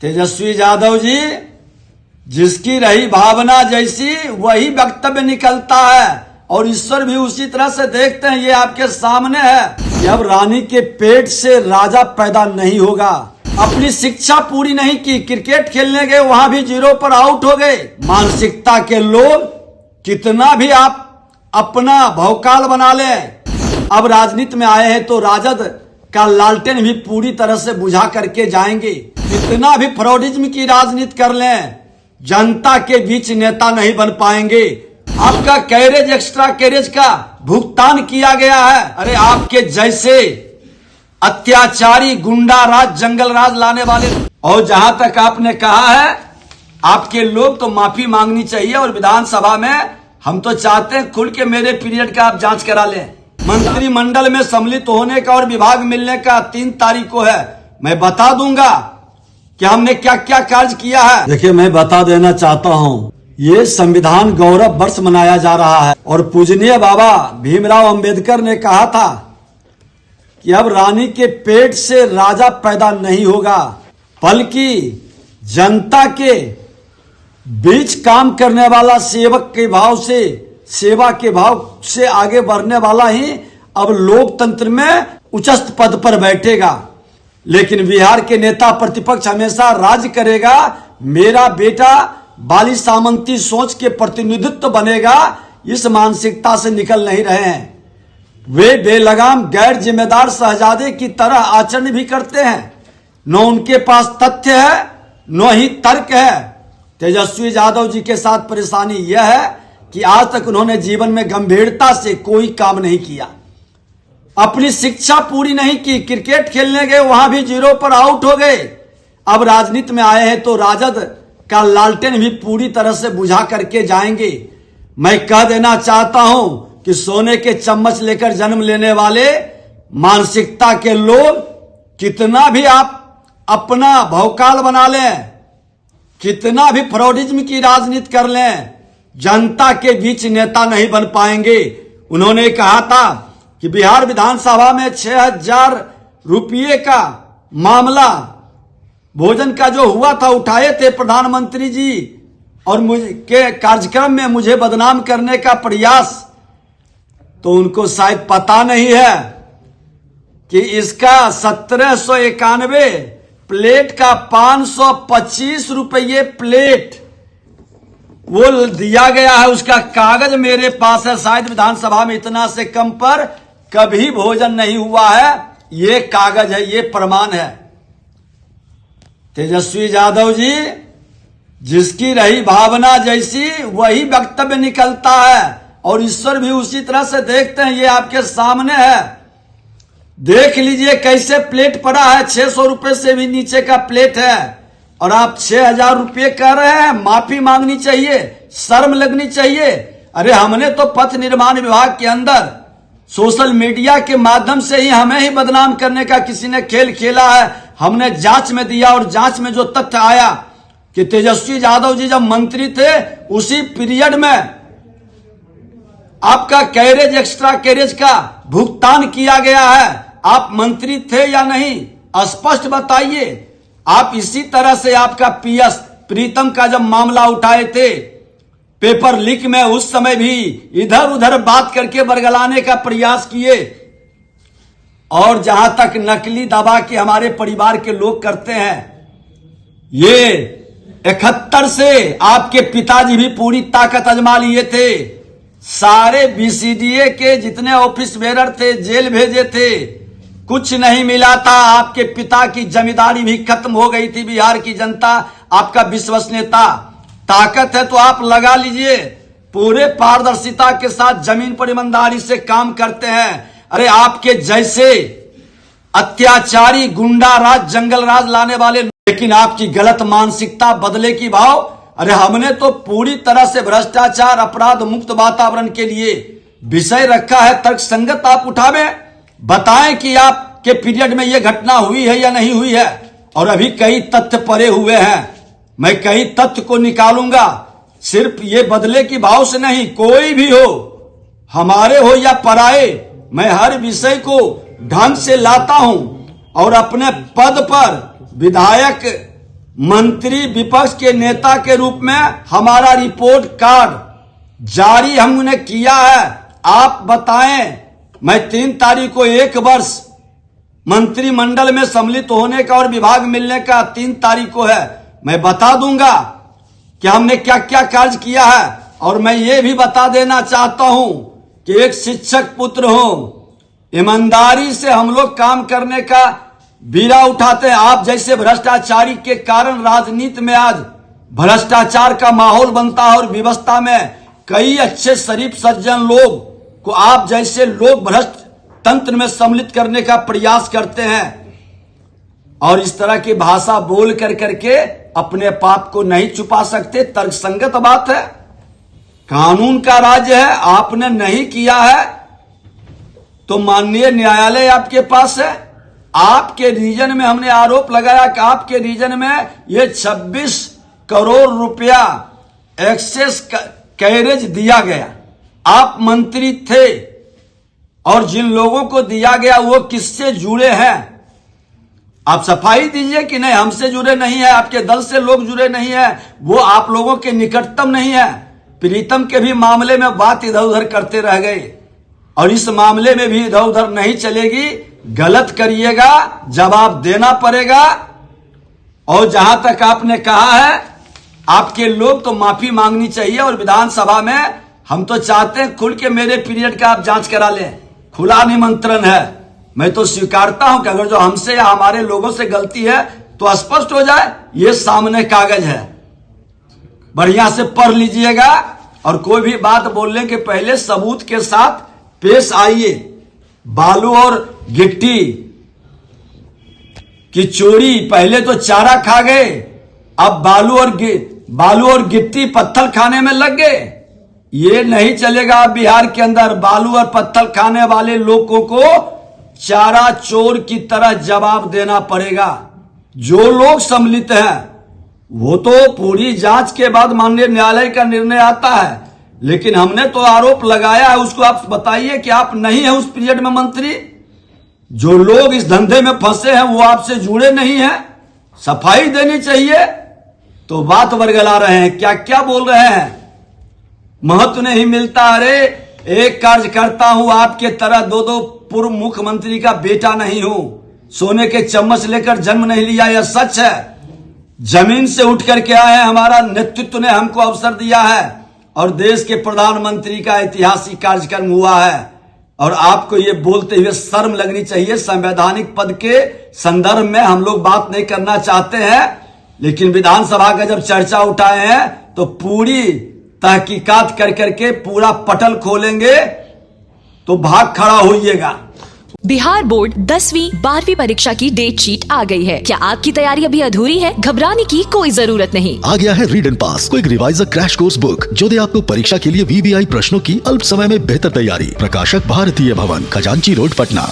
तेजस्वी यादव जी, जिसकी रही भावना जैसी वही वक्तव्य निकलता है और ईश्वर भी उसी तरह से देखते हैं। ये आपके सामने है कि अब रानी के पेट से राजा पैदा नहीं होगा। अपनी शिक्षा पूरी नहीं की, क्रिकेट खेलने गए वहां भी 0 पर आउट हो गए। मानसिकता के लोग कितना भी आप अपना भौकाल बना ले, अब राजनीति में आए हैं तो राजद का लालटेन भी पूरी तरह से बुझा करके जाएंगे। कितना भी फ्रॉडिज्म की राजनीति कर लें, जनता के बीच नेता नहीं बन पाएंगे। आपका कैरेज एक्स्ट्रा कैरेज का भुगतान किया गया है। अरे आपके जैसे अत्याचारी गुंडा राज जंगल राज लाने वाले, और जहां तक आपने कहा है आपके लोग तो माफी मांगनी चाहिए। और विधानसभा में हम तो चाहते हैं खुल के मेरे पीरियड का आप जांच करा लें। मंत्रिमंडल में सम्मिलित होने का और विभाग मिलने का 3 तारीख को है। मैं बता दूंगा कि हमने क्या क्या कार्य किया है। देखिए, मैं बता देना चाहता हूँ, ये संविधान गौरव वर्ष मनाया जा रहा है और पूजनीय बाबा भीमराव अंबेडकर ने कहा था कि अब रानी के पेट से राजा पैदा नहीं होगा, बल्कि जनता के बीच काम करने वाला सेवक के भाव से, सेवा के भाव से आगे बढ़ने वाला ही अब लोकतंत्र में उच्च पद पर बैठेगा। लेकिन बिहार के नेता प्रतिपक्ष हमेशा राज करेगा, मेरा बेटा बाली सामंती सोच के प्रतिनिधित्व बनेगा, इस मानसिकता से निकल नहीं रहे हैं। वे बेलगाम गैर जिम्मेदार शहजादे की तरह आचरण भी करते हैं। न उनके पास तथ्य है न ही तर्क है। तेजस्वी यादव जी के साथ परेशानी यह है कि आज तक उन्होंने जीवन में गंभीरता से कोई काम नहीं किया। अपनी शिक्षा पूरी नहीं की, क्रिकेट खेलने गए वहां भी 0 पर आउट हो गए। अब राजनीति में आए हैं तो राजद का लालटेन भी पूरी तरह से बुझा करके जाएंगे। मैं कह देना चाहता हूं कि सोने के चम्मच लेकर जन्म लेने वाले मानसिकता के लोग कितना भी आप अपना भौकाल बना लें, कितना भी फ्रॉडिज्म की राजनीति कर लें, जनता के बीच नेता नहीं बन पाएंगे। उन्होंने कहा था कि बिहार विधानसभा में 6000 रुपये का मामला भोजन का जो हुआ था उठाए थे प्रधानमंत्री जी, और मुझे के कार्यक्रम में मुझे बदनाम करने का प्रयास। तो उनको शायद पता नहीं है कि इसका 1791 प्लेट का 525 रुपये प्लेट वो दिया गया है। उसका कागज मेरे पास है। शायद विधानसभा में इतना से कम पर कभी भोजन नहीं हुआ है। ये कागज है, ये प्रमाण है। तेजस्वी यादव जी, जिसकी रही भावना जैसी वही वक्तव्य निकलता है और ईश्वर भी उसी तरह से देखते हैं। ये आपके सामने है, देख लीजिए कैसे प्लेट पड़ा है। 600 रुपए से भी नीचे का प्लेट है और आप 6000 रुपये कह रहे हैं। माफी मांगनी चाहिए, शर्म लगनी चाहिए। अरे हमने तो पथ निर्माण विभाग के अंदर सोशल मीडिया के माध्यम से ही हमें ही बदनाम करने का किसी ने खेल खेला है। हमने जांच में दिया और जांच में जो तथ्य आया कि तेजस्वी यादव जी जब मंत्री थे उसी पीरियड में आपका कैरेज एक्स्ट्रा कैरेज का भुगतान किया गया है। आप मंत्री थे या नहीं, स्पष्ट बताइए। आप इसी तरह से आपका पीएस प्रीतम का जब मामला उठाए थे पेपर लीक में, उस समय भी इधर उधर बात करके बरगलाने का प्रयास किए। और जहां तक नकली दवा के हमारे परिवार के लोग करते हैं, ये 71 से आपके पिताजी भी पूरी ताकत आजमा लिए थे। सारे बीसीडीए के जितने ऑफिस बेरर थे जेल भेजे थे, कुछ नहीं मिला था। आपके पिता की जमींदारी भी खत्म हो गई थी। बिहार की जनता आपका विश्वसनीयता, ताकत है तो आप लगा लीजिए। पूरे पारदर्शिता के साथ जमीन पर ईमानदारी से काम करते हैं। अरे आपके जैसे अत्याचारी गुंडा राज जंगल राज लाने वाले, लेकिन आपकी गलत मानसिकता बदले की भाव। अरे हमने तो पूरी तरह से भ्रष्टाचार अपराध मुक्त वातावरण के लिए विषय रखा है। तर्कसंगत आप उठावे, बताएं कि आपके पीरियड में यह घटना हुई है या नहीं हुई है। और अभी कई तथ्य पड़े हुए हैं, मैं कई तथ्य को निकालूंगा। सिर्फ ये बदले की भाव से नहीं, कोई भी हो, हमारे हो या पराए, मैं हर विषय को ढंग से लाता हूं और अपने पद पर विधायक मंत्री विपक्ष के नेता के रूप में हमारा रिपोर्ट कार्ड जारी हमने किया है। आप बताएं, मैं 3 तारीख को 1 वर्ष मंत्रिमंडल में सम्मिलित होने का और विभाग मिलने का 3 तारीख को है। मैं बता दूंगा कि हमने क्या क्या कार्य किया है। और मैं ये भी बता देना चाहता हूं कि एक शिक्षक पुत्र हूं, ईमानदारी से हम लोग काम करने का बीड़ा उठाते हैं। आप जैसे भ्रष्टाचारी के कारण राजनीति में आज भ्रष्टाचार का माहौल बनता है और व्यवस्था में कई अच्छे शरीफ सज्जन लोग को आप जैसे लोग भ्रष्ट तंत्र में सम्मिलित करने का प्रयास करते हैं और इस तरह की भाषा बोल कर करके अपने पाप को नहीं छुपा सकते। तर्कसंगत बात है, कानून का राज्य है, आपने नहीं किया है तो माननीय न्यायालय आपके पास है। आपके रीजन में हमने आरोप लगाया कि आपके रीजन में ये 26 करोड़ रुपया एक्सेस कैरेज दिया गया। आप मंत्री थे और जिन लोगों को दिया गया वो किससे जुड़े हैं, आप सफाई दीजिए कि नहीं हमसे जुड़े नहीं है, आपके दल से लोग जुड़े नहीं है, वो आप लोगों के निकटतम नहीं है। प्रीतम के भी मामले में बात इधर उधर करते रह गए और इस मामले में भी इधर उधर नहीं चलेगी। गलत करिएगा, जवाब देना पड़ेगा। और जहां तक आपने कहा है आपके लोग तो माफी मांगनी चाहिए और विधानसभा में हम तो चाहते हैं खुल के मेरे पीरियड का आप जांच करा लें। खुला निमंत्रण है। मैं तो स्वीकारता हूं कि अगर जो हमसे या हमारे लोगों से गलती है तो स्पष्ट हो जाए। ये सामने कागज है, बढ़िया से पढ़ लीजिएगा और कोई भी बात बोलने के पहले सबूत के साथ पेश आइए। बालू और गिट्टी की चोरी, पहले तो चारा खा गए, अब बालू और गिट्टी पत्थर खाने में लग गए। ये नहीं चलेगा। बिहार के अंदर बालू और पत्थर खाने वाले लोगों को चारा चोर की तरह जवाब देना पड़ेगा। जो लोग सम्मिलित हैं वो तो पूरी जांच के बाद माननीय न्यायालय का निर्णय आता है, लेकिन हमने तो आरोप लगाया है। उसको आप बताइए कि आप नहीं है उस पीरियड में मंत्री। जो लोग इस धंधे में फंसे हैं वो आपसे जुड़े नहीं हैं, सफाई देनी चाहिए। तो बात बरगला रहे हैं, क्या क्या बोल रहे हैं, महत्व नहीं मिलता। अरे एक कार्यकर्ता हूं, आपके तरह 2-2 पूर्व मुख्यमंत्री का बेटा नहीं हूं, सोने के चम्मच लेकर जन्म नहीं लिया, यह सच है। जमीन से उठ करके आए हैं, हमारा नेतृत्व ने हमको अवसर दिया है और देश के प्रधानमंत्री का ऐतिहासिक कार्यक्रम हुआ है। और आपको ये बोलते हुए शर्म लगनी चाहिए। संवैधानिक पद के संदर्भ में हम लोग बात नहीं करना चाहते हैं, लेकिन विधानसभा का जब चर्चा उठाए हैं तो पूरी तहकीकात कर करके पूरा पटल खोलेंगे, तो भाग खड़ा होइएगा। बिहार बोर्ड 10वीं 12वीं परीक्षा की डेट शीट आ गई है। क्या आपकी तैयारी अभी अधूरी है? घबराने की कोई जरूरत नहीं। आ गया है read and pass quick reviser crash course book, जो दे आपको परीक्षा के लिए VVI प्रश्नों की अल्प समय में बेहतर तैयारी। प्रकाशक भारतीय भवन, खजांची रोड, पटना।